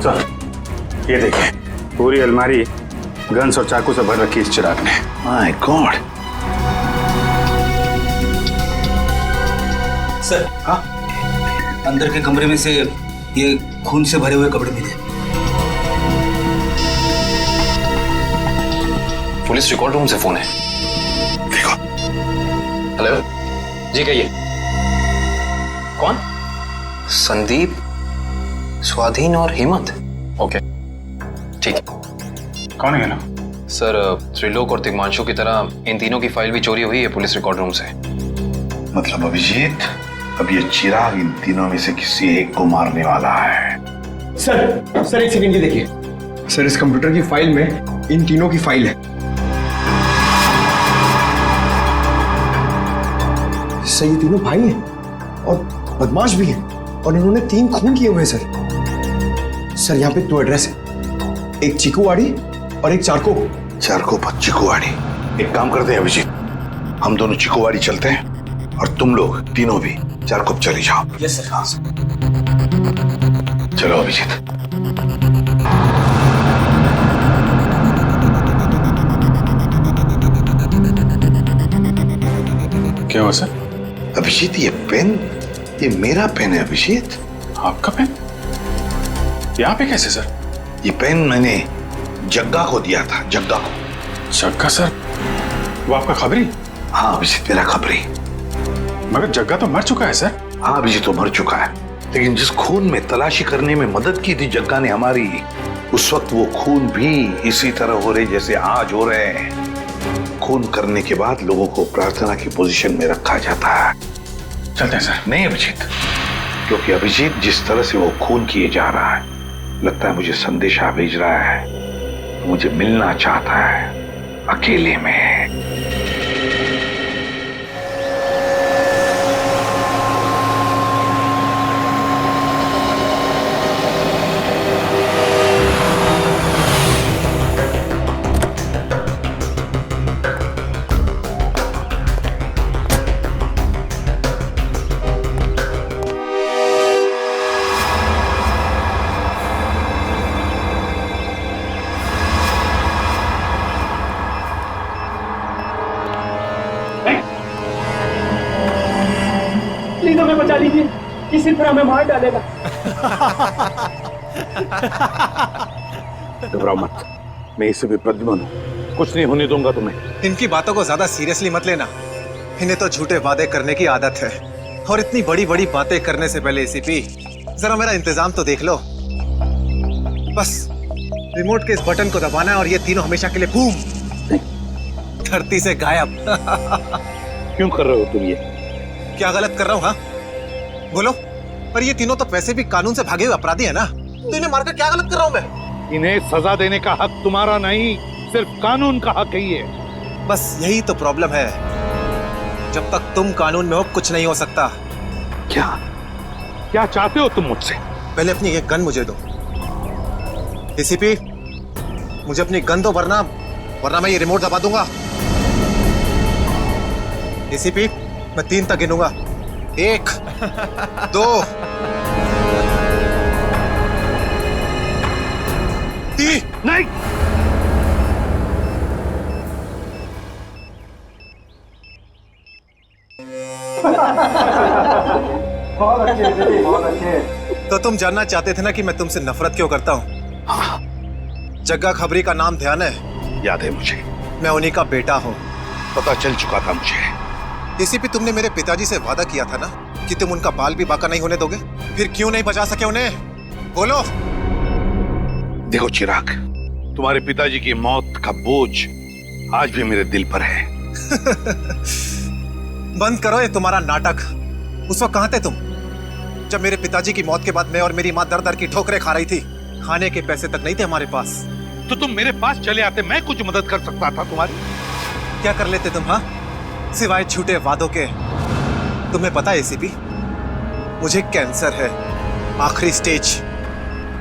Speaker 23: सर, ये देखिए, पूरी अलमारी गन्स और चाकू से भर रखी इस चिराग ने।
Speaker 12: My God.
Speaker 24: सर, हाँ, अंदर के कमरे में से ये खून से भरे हुए कपड़े मिले।
Speaker 13: पुलिस रिकॉर्ड रूम से फोन है।
Speaker 12: देखो।
Speaker 13: हेलो जी, कहिए। कौन? संदीप, स्वाधीन और हेमंत। ओके, ठीक है।
Speaker 23: कौन है ना?
Speaker 13: सर, त्रिलोक और तिग्मांशु की तरह इन तीनों की फाइल भी चोरी हुई है पुलिस रिकॉर्ड रूम से।
Speaker 12: मतलब अभिजीत, अब ये चिराग इन तीनों में से किसी एक को मारने वाला है।
Speaker 9: सर एक सेकंड, ये देखिए सर, इस कंप्यूटर की फाइल में इन तीनों की फाइल है। सर ये तीनों भाई हैं और बदमाश भी हैं, और इन्होंने 3 खून किए हुए हैं सर। यहाँ पे 2 एड्रेस है, एक चीकूवाड़ी और एक चारको।
Speaker 12: चारको पर चिकूवाड़ी। एक काम करते हैं अभिजीत, हम दोनों चिकूवाड़ी चलते हैं और तुम लोग तीनों भी चारको चले जाओ।
Speaker 24: Yes sir. हाँ
Speaker 12: चलो अभिजीत।
Speaker 23: क्या हुआ सर?
Speaker 12: अभिजीत, ये पेन, ये मेरा पेन है अभिजीत।
Speaker 23: आपका पेन? यहाँ पे कैसे सर?
Speaker 12: ये पेन मैंने जग्गा को दिया था, जग्गा को।
Speaker 23: जग्गा सर? वो आपका खबरी?
Speaker 12: हाँ अभिजीत, मेरा खबरी।
Speaker 23: मगर जग्गा तो मर चुका है सर।
Speaker 12: हाँ अभिजीत, तो मर चुका है, लेकिन जिस खून में तलाशी करने में मदद की थी जग्गा ने हमारी, उस वक्त वो खून भी इसी तरह हो रहे जैसे आज हो रहे हैं। खून करने के बाद लोगों को प्रार्थना की पोजीशन में रखा जाता है।
Speaker 23: चलते हैं सर।
Speaker 12: नहीं अभिजीत, क्योंकि अभिजीत जिस तरह से वो खून किए जा रहा है, लगता है मुझे संदेशा भेज रहा है, मुझे मिलना चाहता है अकेले में।
Speaker 1: प्लीज हमें बचा लीजिए, किसी तरह हमें मार डालेगा।
Speaker 12: घबराओ मत, मैं इससे भी प्रद्युम्न हूं, कुछ नहीं होने दूंगा तुम्हें।
Speaker 2: इनकी बातों को ज्यादा सीरियसली मत लेना, इन्हें तो झूठे वादे करने की आदत है, और इतनी बड़ी बड़ी बातें करने से पहले एसीपी जरा मेरा इंतजाम तो देख लो। बस रिमोट के इस बटन को दबाना है और ये तीनों हमेशा के लिए बूम धरती से गायब।
Speaker 3: क्यों कर रहे हो तुम ये?
Speaker 2: क्या गलत कर रहा हूँ? हाँ बोलो। पर ये तीनों तो वैसे भी कानून से भागे हुए अपराधी है ना, तो इन्हें मारकर क्या गलत कर रहा हूँ मैं?
Speaker 3: इन्हें सजा देने का हक तुम्हारा नहीं, सिर्फ कानून का हक है ये।
Speaker 2: बस यही तो प्रॉब्लम है, जब तक तुम कानून में हो कुछ नहीं हो सकता।
Speaker 3: क्या चाहते हो तुम मुझसे?
Speaker 2: पहले अपनी ये गन मुझे दो। एसीपी, मुझे अपनी गन दो, वरना मैं ये रिमोट दबा दूंगा। एसीपी, मैं 3 तक गिनूंगा। 1 2 3।
Speaker 3: नहीं,
Speaker 9: बहुत अच्छे, बहुत अच्छे।
Speaker 2: तो तुम जानना चाहते थे ना कि मैं तुमसे नफरत क्यों करता हूँ? जग्गा खबरी का नाम ध्यान है?
Speaker 3: याद है मुझे।
Speaker 2: मैं उन्हीं का बेटा हूँ।
Speaker 3: पता चल चुका था मुझे।
Speaker 2: एसीपी, तुमने मेरे पिताजी से वादा किया था ना कि तुम उनका बाल भी बाका नहीं होने दोगे, फिर क्यों नहीं बचा सके उन्हें? बोलो।
Speaker 3: देखो चिराग, तुम्हारे पिताजी की मौत का बोझ आज भी मेरे दिल पर है।
Speaker 2: बंद करो ये तुम्हारा नाटक। उस वक्त कहाँ थे तुम, जब मेरे पिताजी की मौत के बाद मैं और मेरी माँ दर दर की ठोकरें खा रही थी? खाने के पैसे तक नहीं थे हमारे पास।
Speaker 3: तो तुम मेरे पास चले आते, मैं कुछ मदद कर सकता था तुम्हारी।
Speaker 2: क्या कर लेते तुम? हाँ, सिवाय झूठे वादों के। तुम्हें पता है एसीपी, मुझे कैंसर है, आखिरी स्टेज।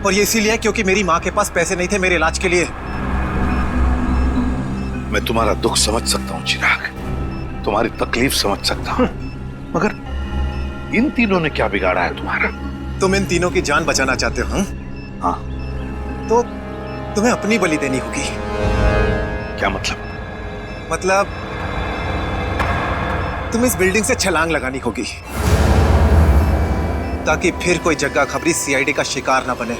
Speaker 2: और ये इसीलिए क्योंकि मेरी माँ के पास पैसे नहीं थे मेरे इलाज के लिए।
Speaker 3: मैं तुम्हारा दुख समझ सकता हूँ चिराग, तुम्हारी तकलीफ समझ सकता हूँ, मगर इन तीनों ने क्या बिगाड़ा है तुम्हारा?
Speaker 2: तुम इन तीनों की जान बचाना चाहते हो?
Speaker 3: हाँ।
Speaker 2: तो तुम्हें अपनी बलि देनी होगी।
Speaker 3: क्या मतलब?
Speaker 2: मतलब तुम इस बिल्डिंग से छलांग लगानी होगी, ताकि फिर कोई जग्गा खबरी सीआईडी का शिकार ना बने।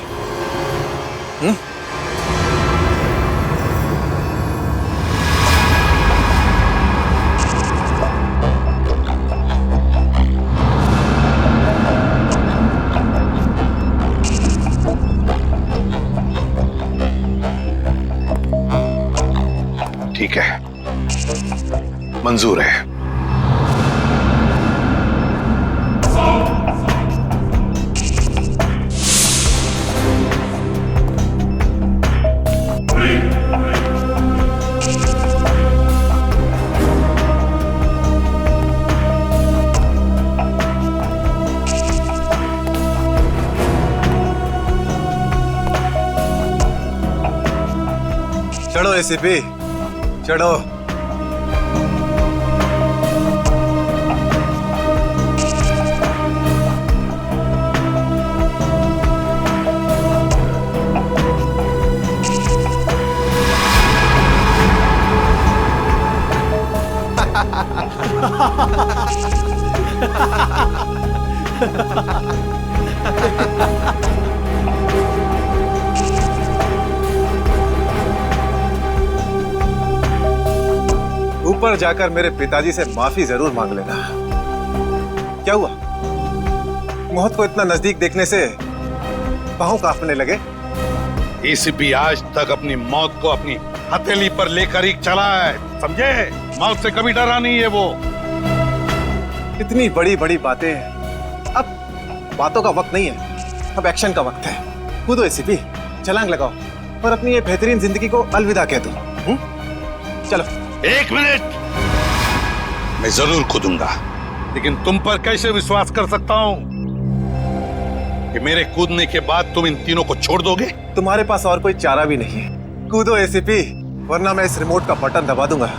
Speaker 3: ठीक है, मंजूर है।
Speaker 2: चढ़ो एसीपी, चढ़ो। ऊपर जाकर मेरे पिताजी से माफी जरूर मांग लेना। क्या हुआ, मौत को इतना नजदीक देखने से पांव कांपने लगे?
Speaker 3: एसीपी आज तक अपनी मौत को अपनी हथेली पर लेकर ही चला है, समझे? मौत से कभी डरा नहीं है वो।
Speaker 2: इतनी बड़ी बड़ी बातें, अब बातों का वक्त नहीं है, अब एक्शन का वक्त है। कूदो एसीपी, छलांग लगाओ और अपनी ये बेहतरीन जिंदगी को अलविदा कह दो। चलो।
Speaker 3: 1 मिनट, मैं जरूर कूदूंगा, लेकिन तुम पर कैसे विश्वास कर सकता हूं कि मेरे कूदने के बाद तुम इन तीनों को छोड़ दोगे?
Speaker 2: तुम्हारे पास और कोई चारा भी नहीं है। कूदो एसीपी, वरना मैं इस रिमोट का बटन दबा दूंगा।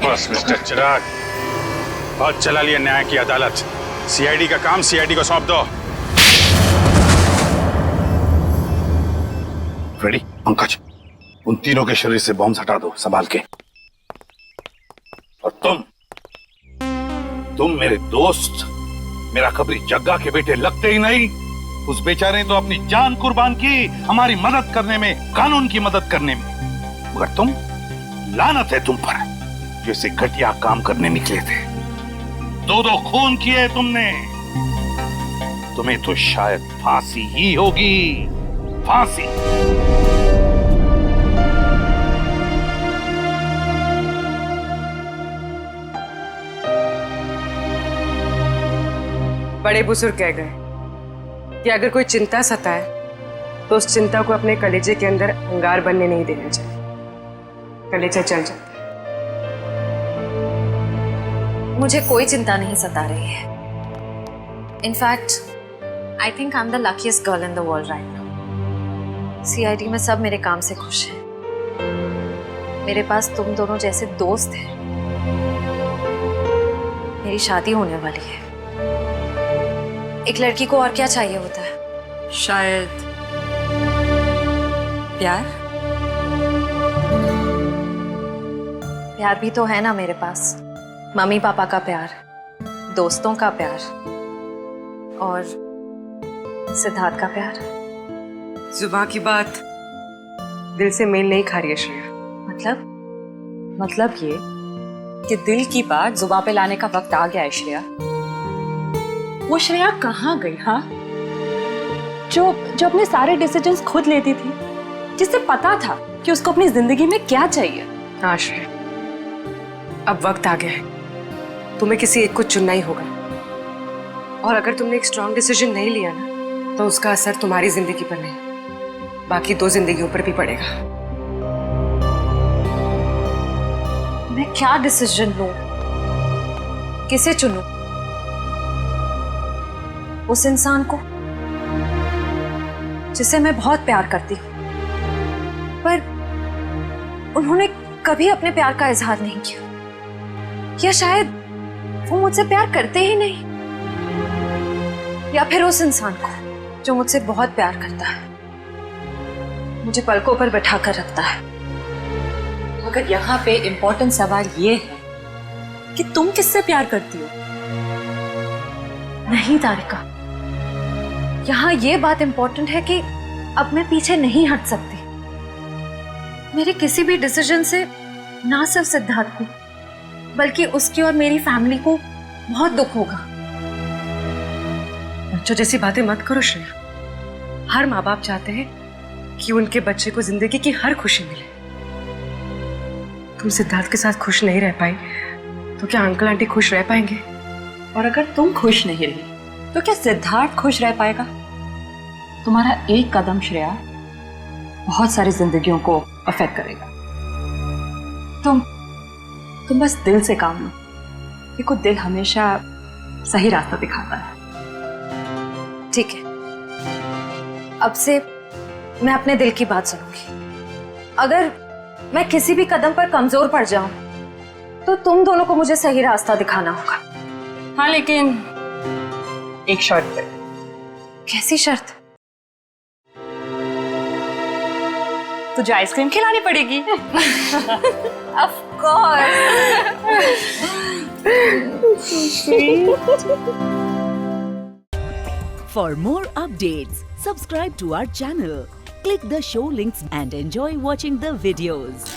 Speaker 23: बस मिस्टर चिराग, बहुत चला लिया न्याय की अदालत। सीआईडी का काम सीआईडी को सौंप दो।
Speaker 12: पंकज, उन तीनों के शरीर से बॉम्ब हटा दो संभाल के। और तुम मेरे दोस्त, मेरा कबरी जग्गा के बेटे लगते ही नहीं। उस बेचारे ने तो अपनी जान कुर्बान की हमारी मदद करने में, कानून की मदद करने में। मगर तुम, लानत है तुम पर, जो इसे घटिया काम करने निकले थे। दो खून किए तुमने। तुम्हें तो शायद फांसी ही होगी, फांसी।
Speaker 4: बड़े बुजुर्ग कह गए कि अगर कोई चिंता सताए तो उस चिंता को अपने कलेजे के अंदर अंगार बनने नहीं देना चाहिए। कलेजा जल जाता है।
Speaker 20: मुझे कोई चिंता नहीं सता रही है। In fact I think I am the luckiest girl in the world right now. CID में सब मेरे काम से खुश हैं। मेरे पास तुम दोनों जैसे दोस्त हैं। मेरी शादी होने वाली है। एक लड़की को और क्या चाहिए होता है?
Speaker 4: शायद प्यार।
Speaker 20: प्यार भी तो है ना मेरे पास। मम्मी पापा का प्यार, दोस्तों का प्यार और सिद्धार्थ का प्यार।
Speaker 4: जुबान की बात दिल से मेल नहीं खा रही है श्रेया।
Speaker 6: मतलब ये कि दिल की बात जुबान पे लाने का वक्त आ गया है श्रेया। वो श्रेया कहाँ गई? हाँ, जो अपने सारे डिसीजंस खुद लेती थी, जिसे पता था कि उसको अपनी जिंदगी में क्या चाहिए।
Speaker 4: हाँ श्रेया, अब वक्त आ गया है। तुम्हें किसी एक को चुनना ही होगा। और अगर तुमने एक स्ट्रॉन्ग डिसीजन नहीं लिया ना, तो उसका असर तुम्हारी जिंदगी पर नहीं, बाकी 2 जिंदगियों पर भी पड़ेगा।
Speaker 20: मैं क्या डिसीजन लूं? किसे चुनूं? उस इंसान को जिसे मैं बहुत प्यार करती हूं, पर उन्होंने कभी अपने प्यार का इजहार नहीं किया, या शायद वो मुझसे प्यार करते ही नहीं, या फिर उस इंसान को जो मुझसे बहुत प्यार करता है, मुझे पलकों पर बैठा कर रखता है।
Speaker 6: मगर यहाँ पे इम्पोर्टेंट सवाल ये है कि तुम किससे प्यार करती हो?
Speaker 20: नहीं तारिका, यहाँ ये बात इम्पोर्टेंट है कि अब मैं पीछे नहीं हट सकती। मेरे किसी भी डिसीजन से ना सिर्फ सिद्धार्थ को, बल्कि उसकी और मेरी फैमिली को बहुत दुख होगा।
Speaker 4: बच्चों जैसी बातें मत करो श्रेया। हर माँ बाप चाहते हैं कि उनके बच्चे को जिंदगी की हर खुशी मिले। तुम सिद्धार्थ के साथ खुश नहीं रह पाई तो क्या अंकल आंटी खुश रह पाएंगे?
Speaker 6: और अगर तुम खुश नहीं रही तो क्या सिद्धार्थ खुश रह पाएगा? तुम्हारा एक कदम श्रेया बहुत सारी जिंदगियों को अफेक्ट करेगा। तुम बस दिल से काम लो। देखो, दिल हमेशा सही रास्ता दिखाता है।
Speaker 20: ठीक है, अब से मैं अपने दिल की बात सुनूंगी। अगर मैं किसी भी कदम पर कमजोर पड़ जाऊं तो तुम दोनों को मुझे सही रास्ता दिखाना होगा।
Speaker 6: हाँ, लेकिन एक शर्त पे।
Speaker 20: कैसी शर्त?
Speaker 6: तुझे आइसक्रीम खिलानी पड़ेगी।
Speaker 20: Of course.
Speaker 7: For more updates, subscribe to our channel, click the show links and enjoy watching the videos.